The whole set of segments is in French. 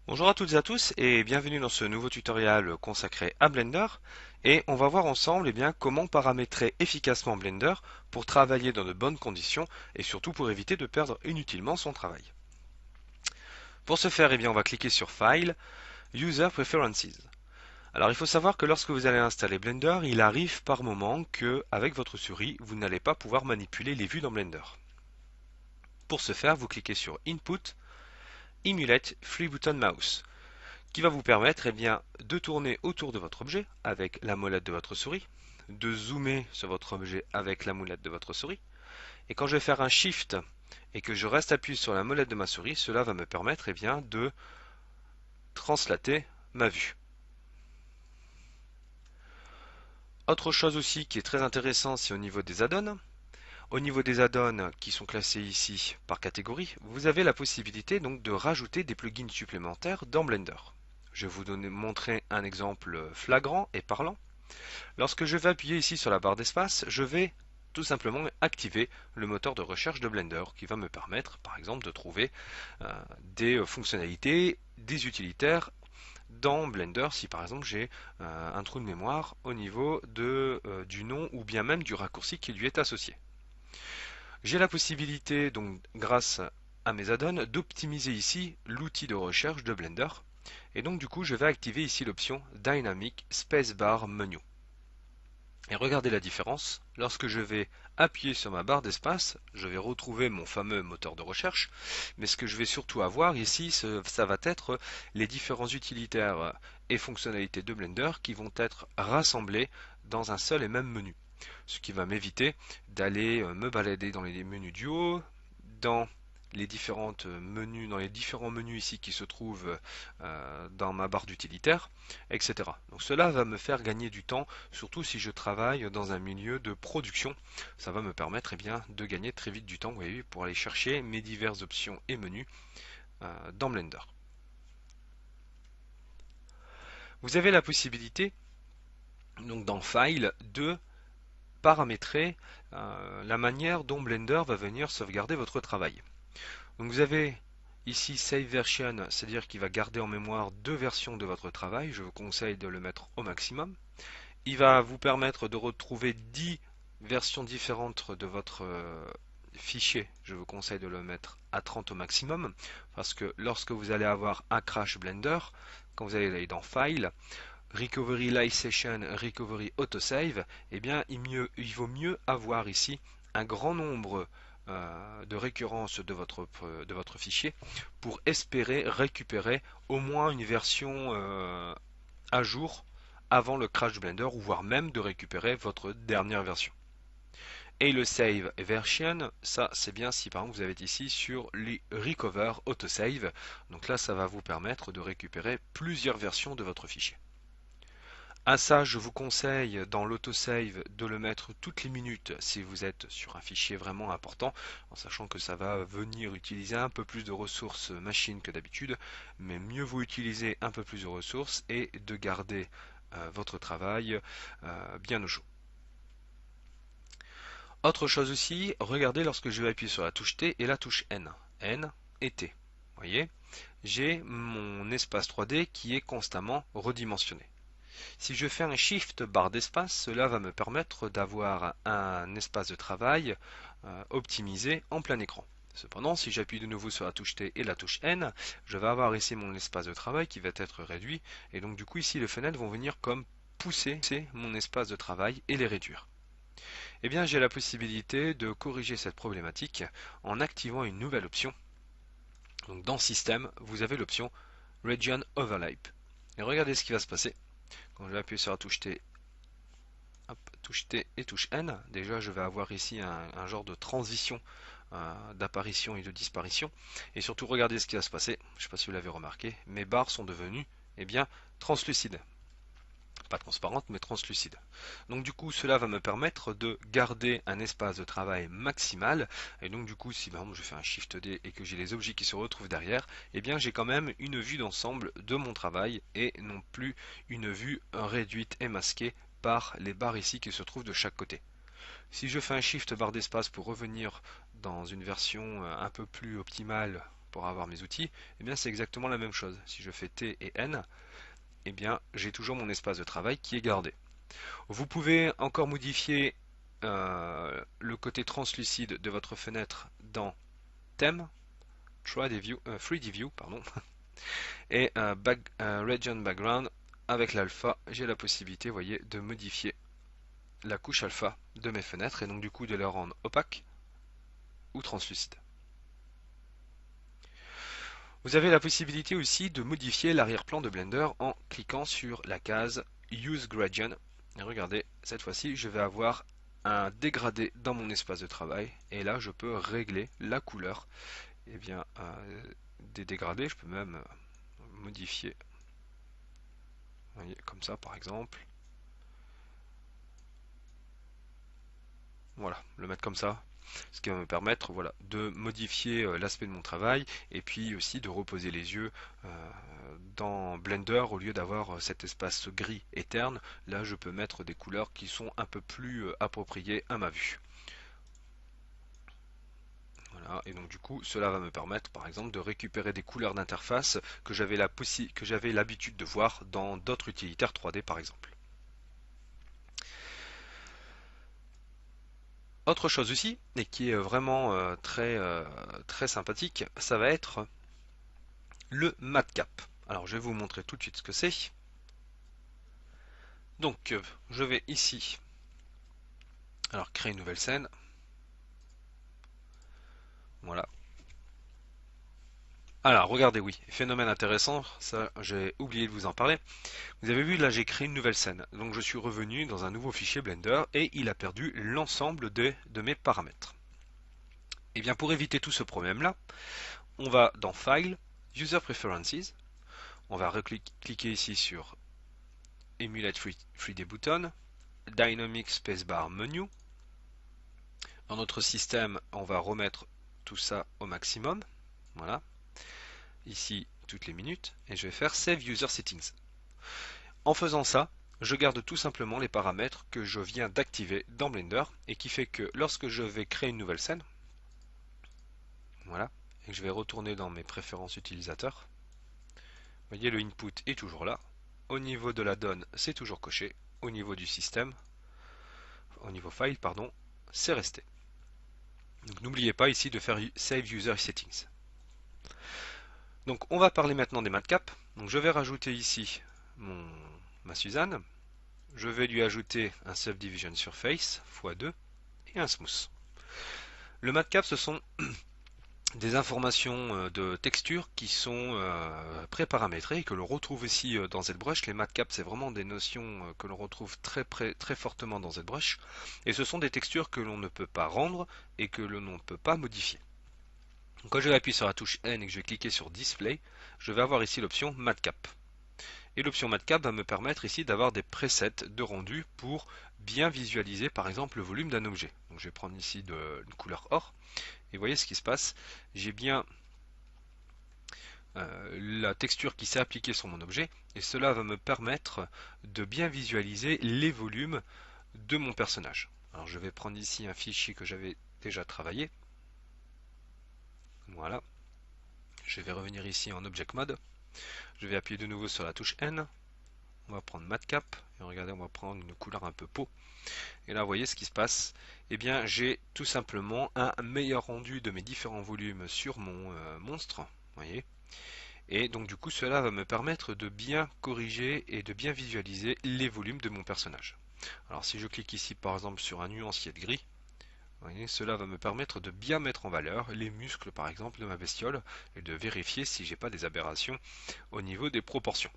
Bonjour à toutes et à tous et bienvenue dans ce nouveau tutoriel consacré à Blender et on va voir ensemble comment paramétrer efficacement Blender pour travailler dans de bonnes conditions et surtout pour éviter de perdre inutilement son travail. Pour ce faire, on va cliquer sur File, User Preferences. Alors il faut savoir que lorsque vous allez installer Blender, il arrive par moment que avec votre souris, vous n'allez pas pouvoir manipuler les vues dans Blender. Pour ce faire, vous cliquez sur Input, Emulate Free Button Mouse, qui va vous permettre de tourner autour de votre objet avec la molette de votre souris, de zoomer sur votre objet avec la molette de votre souris. Et quand je vais faire un Shift et que je reste appuyé sur la molette de ma souris, cela va me permettre de translater ma vue. Autre chose aussi qui est très intéressant, c'est au niveau des add-ons. Au niveau des add-ons qui sont classés ici par catégorie, vous avez la possibilité donc de rajouter des plugins supplémentaires dans Blender. Je vais vous montrer un exemple flagrant et parlant. Lorsque je vais appuyer ici sur la barre d'espace, je vais tout simplement activer le moteur de recherche de Blender qui va me permettre par exemple de trouver des fonctionnalités, des utilitaires dans Blender si par exemple j'ai un trou de mémoire au niveau du nom ou bien même du raccourci qui lui est associé. J'ai la possibilité donc grâce à mes add-ons d'optimiser ici l'outil de recherche de Blender et donc du coup je vais activer ici l'option Dynamic Spacebar Menu. Et regardez la différence, lorsque je vais appuyer sur ma barre d'espace, je vais retrouver mon fameux moteur de recherche, mais ce que je vais surtout avoir ici, ça va être les différents utilitaires et fonctionnalités de Blender qui vont être rassemblés dans un seul et même menu. Ce qui va m'éviter d'aller me balader dans les menus du haut, dans dans les différents menus ici qui se trouvent dans ma barre d'utilitaire, etc. Donc cela va me faire gagner du temps, surtout si je travaille dans un milieu de production. Ça va me permettre de gagner très vite du temps, vous voyez, pour aller chercher mes diverses options et menus dans Blender. Vous avez la possibilité, donc dans File, de paramétrer la manière dont Blender va venir sauvegarder votre travail. Donc vous avez ici Save Version, c'est-à-dire qu'il va garder en mémoire deux versions de votre travail. Je vous conseille de le mettre au maximum. Il va vous permettre de retrouver 10 versions différentes de votre fichier. Je vous conseille de le mettre à 30 au maximum parce que lorsque vous allez avoir un crash Blender, quand vous allez aller dans File, Recovery Live Session, Recovery Autosave, il vaut mieux avoir ici un grand nombre de récurrences de votre fichier pour espérer récupérer au moins une version à jour avant le crash de Blender ou voire même de récupérer votre dernière version. Et le save version, ça c'est bien si par exemple vous avez ici sur le recover autosave. Donc là ça va vous permettre de récupérer plusieurs versions de votre fichier. À ça, je vous conseille dans l'autosave de le mettre toutes les minutes si vous êtes sur un fichier vraiment important, en sachant que ça va venir utiliser un peu plus de ressources machine que d'habitude, mais mieux vous utilisez un peu plus de ressources et de garder votre travail bien au chaud. Autre chose aussi, regardez lorsque je vais appuyer sur la touche T et la touche N. N et T. Vous voyez, j'ai mon espace 3D qui est constamment redimensionné. Si je fais un Shift barre d'espace, cela va me permettre d'avoir un espace de travail optimisé en plein écran. Cependant, si j'appuie de nouveau sur la touche T et la touche N, je vais avoir ici mon espace de travail qui va être réduit. Et donc du coup ici les fenêtres vont venir comme pousser mon espace de travail et les réduire. Eh bien j'ai la possibilité de corriger cette problématique en activant une nouvelle option. Donc dans Système, vous avez l'option Region Overlap. Et regardez ce qui va se passer. Quand je vais appuyer sur la touche T, hop, touche T et touche N, déjà je vais avoir ici un genre de transition d'apparition et de disparition. Et surtout, regardez ce qui va se passer. Je ne sais pas si vous l'avez remarqué, mes barres sont devenues translucides. Pas transparentes, mais translucides. Donc du coup, cela va me permettre de garder un espace de travail maximal. Et donc du coup, si par exemple je fais un Shift D et que j'ai les objets qui se retrouvent derrière, j'ai quand même une vue d'ensemble de mon travail et non plus une vue réduite et masquée par les barres ici qui se trouvent de chaque côté. Si je fais un Shift barre d'espace pour revenir dans une version un peu plus optimale pour avoir mes outils, eh bien c'est exactement la même chose. Si je fais T et N, eh bien j'ai toujours mon espace de travail qui est gardé. Vous pouvez encore modifier le côté translucide de votre fenêtre dans Theme, 3D View, pardon, et Region Background. Avec l'alpha, j'ai la possibilité, vous voyez, de modifier la couche alpha de mes fenêtres et donc du coup de les rendre opaques ou translucides. Vous avez la possibilité aussi de modifier l'arrière-plan de Blender en cliquant sur la case Use Gradient. Et regardez, cette fois-ci, je vais avoir un dégradé dans mon espace de travail et là, je peux régler la couleur des dégradés. Je peux même modifier, vous voyez, comme ça par exemple. Voilà, le mettre comme ça, ce qui va me permettre, voilà, de modifier l'aspect de mon travail et puis aussi de reposer les yeux dans Blender au lieu d'avoir cet espace gris et terne. Là, je peux mettre des couleurs qui sont un peu plus appropriées à ma vue. Voilà, et donc du coup, cela va me permettre, par exemple, de récupérer des couleurs d'interface que j'avais l'habitude de voir dans d'autres utilitaires 3D, par exemple. Autre chose aussi, et qui est vraiment très sympathique, ça va être le matcap. Alors je vais vous montrer tout de suite ce que c'est. Donc je vais ici, alors créer une nouvelle scène. Voilà. Alors regardez, oui, phénomène intéressant, ça j'ai oublié de vous en parler. Vous avez vu là, j'ai créé une nouvelle scène. Donc je suis revenu dans un nouveau fichier Blender et il a perdu l'ensemble de mes paramètres. Et bien pour éviter tout ce problème là, on va dans File, User Preferences, on va cliquer ici sur Emulate 3D Button, Dynamic Spacebar Menu. Dans notre système, on va remettre tout ça au maximum. Voilà. Ici, toutes les minutes. Et je vais faire Save User Settings. En faisant ça, je garde tout simplement les paramètres que je viens d'activer dans Blender et qui fait que lorsque je vais créer une nouvelle scène, voilà, et que je vais retourner dans mes préférences utilisateurs, vous voyez, le input est toujours là. Au niveau de la donne, c'est toujours coché. Au niveau du système, au niveau file, pardon, c'est resté. Donc n'oubliez pas ici de faire Save User Settings. Donc on va parler maintenant des matcaps. Donc je vais rajouter ici ma Suzanne. Je vais lui ajouter un Subdivision Surface x2 et un Smooth. Le matcap, ce sont des informations de texture qui sont pré-paramétrées et que l'on retrouve ici dans ZBrush. Les matcaps, c'est vraiment des notions que l'on retrouve très fortement dans ZBrush. Et ce sont des textures que l'on ne peut pas rendre et que l'on ne peut pas modifier. Donc, quand je vais appuyer sur la touche N et que je vais cliquer sur Display, je vais avoir ici l'option Matcap. Et l'option Matcap va me permettre ici d'avoir des presets de rendu pour bien visualiser par exemple le volume d'un objet. Donc je vais prendre ici une couleur or. Et vous voyez ce qui se passe, j'ai bien la texture qui s'est appliquée sur mon objet et cela va me permettre de bien visualiser les volumes de mon personnage. Alors je vais prendre ici un fichier que j'avais déjà travaillé. Voilà. Je vais revenir ici en Object Mode. Je vais appuyer de nouveau sur la touche N. On va prendre Matcap. Et regardez, on va prendre une couleur un peu peau. Et là, vous voyez ce qui se passe. Eh bien, j'ai tout simplement un meilleur rendu de mes différents volumes sur mon monstre. Voyez. Et donc, du coup, cela va me permettre de bien corriger et de bien visualiser les volumes de mon personnage. Alors, si je clique ici, par exemple, sur un nuancier de gris, vous voyez, cela va me permettre de bien mettre en valeur les muscles, par exemple, de ma bestiole et de vérifier si j'ai pas des aberrations au niveau des proportions.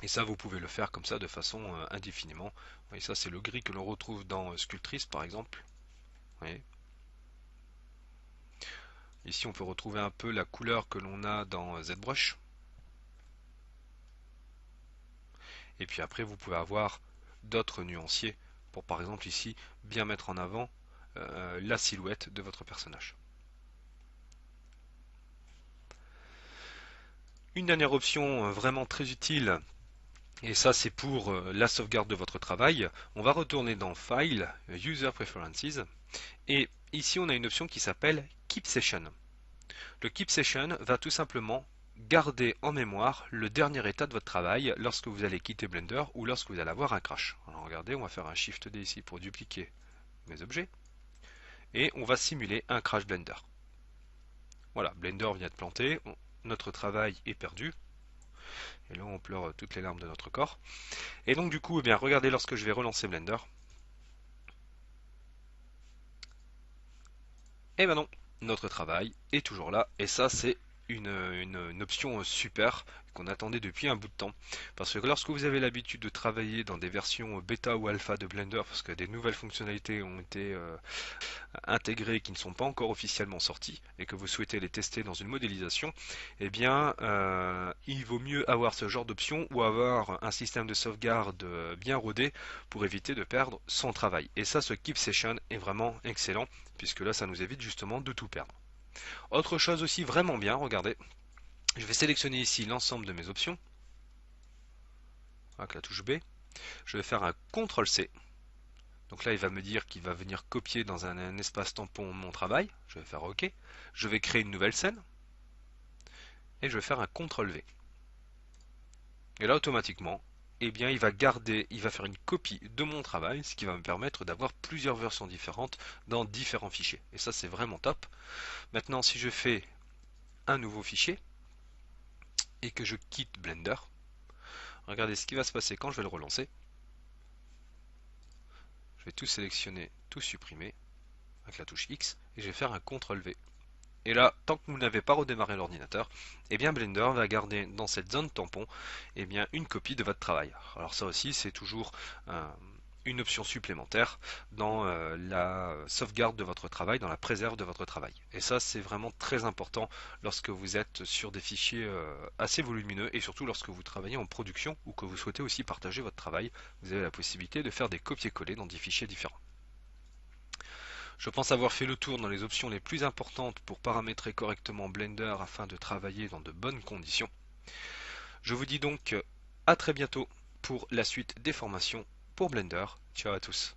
Et ça, vous pouvez le faire comme ça de façon indéfiniment. Vous voyez, ça, c'est le gris que l'on retrouve dans Sculptris, par exemple. Vous voyez. Ici, on peut retrouver un peu la couleur que l'on a dans ZBrush. Et puis après, vous pouvez avoir d'autres nuanciers pour, par exemple, ici, bien mettre en avant la silhouette de votre personnage. Une dernière option vraiment très utile, et ça c'est pour la sauvegarde de votre travail. On va retourner dans File, User Preferences, et ici on a une option qui s'appelle Keep Session. Le Keep Session va tout simplement garder en mémoire le dernier état de votre travail lorsque vous allez quitter Blender ou lorsque vous allez avoir un crash. Alors regardez, on va faire un Shift D ici pour dupliquer mes objets et on va simuler un crash Blender. Voilà, Blender vient de planter, notre travail est perdu et là on pleure toutes les larmes de notre corps. Et donc du coup, eh bien, regardez lorsque je vais relancer Blender. Et ben non, notre travail est toujours là. Et ça, c'est une option super qu'on attendait depuis un bout de temps. Parce que lorsque vous avez l'habitude de travailler dans des versions bêta ou alpha de Blender, parce que des nouvelles fonctionnalités ont été intégrées qui ne sont pas encore officiellement sorties, et que vous souhaitez les tester dans une modélisation, eh bien, il vaut mieux avoir ce genre d'option ou avoir un système de sauvegarde bien rodé pour éviter de perdre son travail. Et ça, ce Keep Session est vraiment excellent, puisque là, ça nous évite justement de tout perdre. Autre chose aussi vraiment bien, regardez, je vais sélectionner ici l'ensemble de mes options, avec la touche B, je vais faire un CTRL-C, donc là il va me dire qu'il va venir copier dans un espace tampon mon travail, je vais faire OK, je vais créer une nouvelle scène, et je vais faire un CTRL-V. Et là automatiquement, eh bien il va garder, il va faire une copie de mon travail, ce qui va me permettre d'avoir plusieurs versions différentes dans différents fichiers. Et ça c'est vraiment top. Maintenant si je fais un nouveau fichier, et que je quitte Blender, regardez ce qui va se passer quand je vais le relancer. Je vais tout sélectionner, tout supprimer avec la touche X et je vais faire un CTRL V. Et là, tant que vous n'avez pas redémarré l'ordinateur, eh bien Blender va garder dans cette zone tampon eh bien, une copie de votre travail. Alors ça aussi, c'est toujours une option supplémentaire dans la sauvegarde de votre travail, dans la préserve de votre travail. Et ça, c'est vraiment très important lorsque vous êtes sur des fichiers assez volumineux et surtout lorsque vous travaillez en production ou que vous souhaitez aussi partager votre travail. Vous avez la possibilité de faire des copier-coller dans des fichiers différents. Je pense avoir fait le tour dans les options les plus importantes pour paramétrer correctement Blender afin de travailler dans de bonnes conditions. Je vous dis donc à très bientôt pour la suite des formations pour Blender. Ciao à tous.